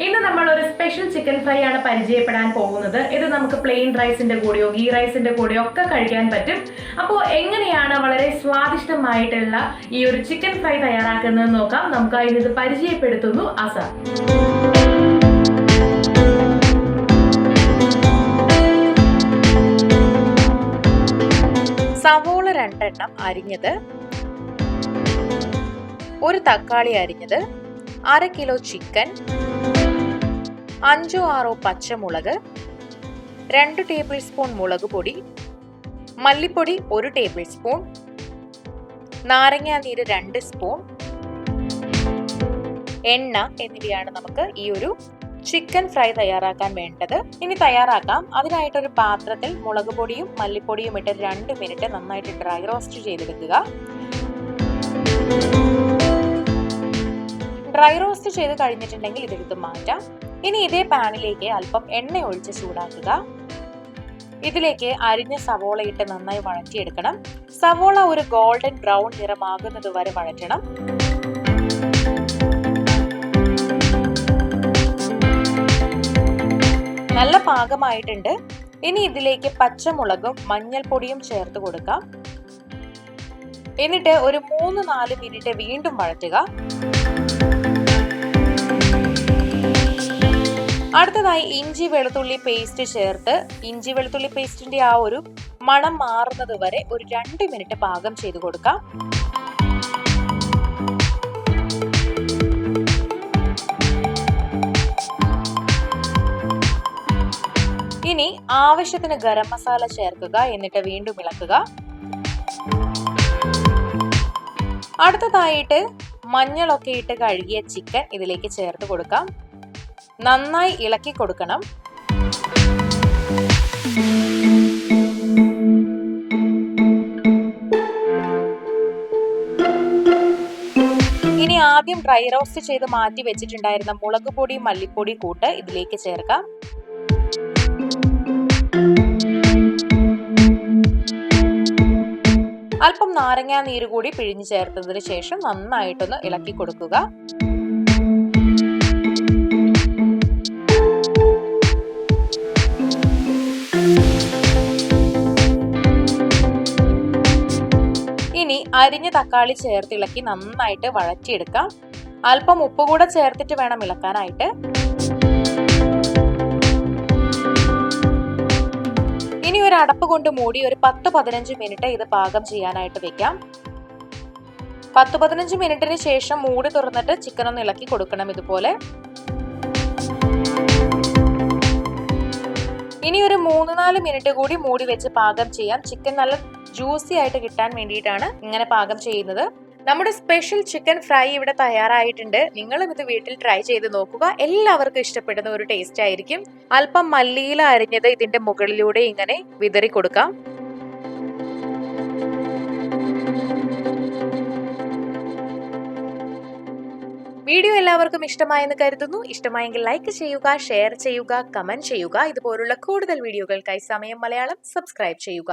ഇന്ന് നമ്മൾ ഒരു സ്പെഷ്യൽ ചിക്കൻ ഫ്രൈ ആണ് പരിചയപ്പെടാൻ പോകുന്നത്. ഇത് നമുക്ക് പ്ലെയിൻ റൈസിന്റെ കൂടെയോ ഗീ റൈസിന്റെ കൂടെയോ ഒക്കെ കഴിക്കാൻ പറ്റും. അപ്പോൾ എങ്ങനെയാണ് വളരെ സ്വാദിഷ്ടമായിട്ടുള്ള ഈ ഒരു ചിക്കൻ ഫ്രൈ തയ്യാറാക്കുന്നത് നോക്കാം. നമുക്ക് അതിന് ഇത് പരിചയപ്പെടുത്തുന്നു അസ. സവോള 2 എണ്ണം അരിഞ്ഞത്, ഒരു തക്കാളി അരിഞ്ഞത്, 1/2 കിലോ ചിക്കൻ, 5-6 പച്ചമുളക്, 2 ടേബിൾ സ്പൂൺ മുളക് പൊടി, മല്ലിപ്പൊടി 1 ടേബിൾ സ്പൂൺ, നാരങ്ങാനീര് 2 സ്പൂൺ, എണ്ണ എന്നിവയാണ് നമുക്ക് ഈ ഒരു ചിക്കൻ ഫ്രൈ തയ്യാറാക്കാൻ വേണ്ടത്. ഇനി തയ്യാറാക്കാം. അതിനായിട്ടൊരു പാത്രത്തിൽ മുളക് പൊടിയും മല്ലിപ്പൊടിയും ഇട്ട് 2 മിനിറ്റ് നന്നായിട്ട് ഡ്രൈ റോസ്റ്റ് ചെയ്തെടുക്കുക. ഡ്രൈ റോസ്റ്റ് ചെയ്ത് കഴിഞ്ഞിട്ടുണ്ടെങ്കിൽ ഇതെടുത്ത് മാറ്റാം. ഇനി ഇതേ പാനിലേക്ക് അല്പം എണ്ണ ഒഴിച്ച് ചൂടാക്കുക. ഇതിലേക്ക് അരിഞ്ഞ സവോള ഇട്ട് നന്നായി വഴറ്റിയെടുക്കണം. സവോള ഒരു ഗോൾഡൻ ബ്രൗൺ നിറമാകുന്നത് വരെ വഴറ്റണം. നല്ല പാകമായിട്ടുണ്ട്. ഇനി ഇതിലേക്ക് പച്ചമുളകും മഞ്ഞൾപ്പൊടിയും ചേർത്ത് കൊടുക്കാം. എന്നിട്ട് ഒരു 3-4 മിനിറ്റ് വീണ്ടും വഴറ്റുക. അടുത്തതായി ഇഞ്ചി വെളുത്തുള്ളി പേസ്റ്റ് ചേർത്ത് ഇഞ്ചി വെളുത്തുള്ളി പേസ്റ്റിന്റെ ആ ഒരു മണം മാറുന്നത് വരെ ഒരു 2 മിനിറ്റ് പാകം ചെയ്ത് കൊടുക്കാം. ഇനി ആവശ്യത്തിന് ഗരം മസാല ചേർക്കുക. എന്നിട്ട് വീണ്ടും ഇളക്കുക. അടുത്തതായിട്ട് മഞ്ഞളൊക്കെ ഇട്ട് കഴുകിയ ചിക്കൻ ഇതിലേക്ക് ചേർത്ത് കൊടുക്കാം. നന്നായി ഇളക്കി കൊടുക്കണം. ഇനി ആദ്യം ഡ്രൈ റോസ്റ്റ് ചെയ്ത് മാറ്റി വെച്ചിട്ടുണ്ടായിരുന്ന മുളക് പൊടി മല്ലിപ്പൊടി കൂട്ട് ഇതിലേക്ക് ചേർക്കാം. അല്പം നാരങ്ങാ നീര് കൂടി പിഴിഞ്ഞു ചേർത്തതിന് ശേഷം നന്നായിട്ടൊന്ന് ഇളക്കി കൊടുക്കുക. ഇനി അരിഞ്ഞ തക്കാളി ചേർത്ത് ഇളക്കി നന്നായിട്ട് വഴറ്റിയെടുക്കാം. അല്പം ഉപ്പ് കൂടെ ചേർത്തിട്ട് വേണം ഇളക്കാനായിട്ട്. ഇനി ഒരു അടപ്പ് കൊണ്ട് മൂടി ഒരു 10-15 മിനിറ്റ് ഇത് പാകം ചെയ്യാനായിട്ട് വെക്കാം. 10-15 മിനിറ്റിന് ശേഷം മൂടി തുറന്നിട്ട് ചിക്കൻ ഒന്ന് ഇളക്കി കൊടുക്കണം ഇതുപോലെ. ഇനി ഒരു 3-4 മിനിറ്റ് കൂടി മൂടി വെച്ച് പാകം ചെയ്യാം. ചിക്കൻ നല്ല ജ്യൂസി ആയിട്ട് കിട്ടാൻ വേണ്ടിയിട്ടാണ് ഇങ്ങനെ പാകം ചെയ്യുന്നത്. നമ്മുടെ സ്പെഷ്യൽ ചിക്കൻ ഫ്രൈ ഇവിടെ തയ്യാറായിട്ടുണ്ട്. നിങ്ങളും ഇത് വീട്ടിൽ ട്രൈ ചെയ്ത് നോക്കുക. എല്ലാവർക്കും ഇഷ്ടപ്പെടുന്ന ഒരു ടേസ്റ്റ് ആയിരിക്കും. അല്പം മല്ലിയില അരിഞ്ഞത് ഇതിന്റെ മുകളിലൂടെ ഇങ്ങനെ വിതറി കൊടുക്കാം. വീഡിയോ എല്ലാവർക്കും ഇഷ്ടമായെന്ന് കരുതുന്നു. ഇഷ്ടമായെങ്കിൽ ലൈക്ക് ചെയ്യുക, ഷെയർ ചെയ്യുക, കമന്റ് ചെയ്യുക. ഇതുപോലുള്ള കൂടുതൽ വീഡിയോകൾക്കായി സമയം മലയാളം സബ്സ്ക്രൈബ് ചെയ്യുക.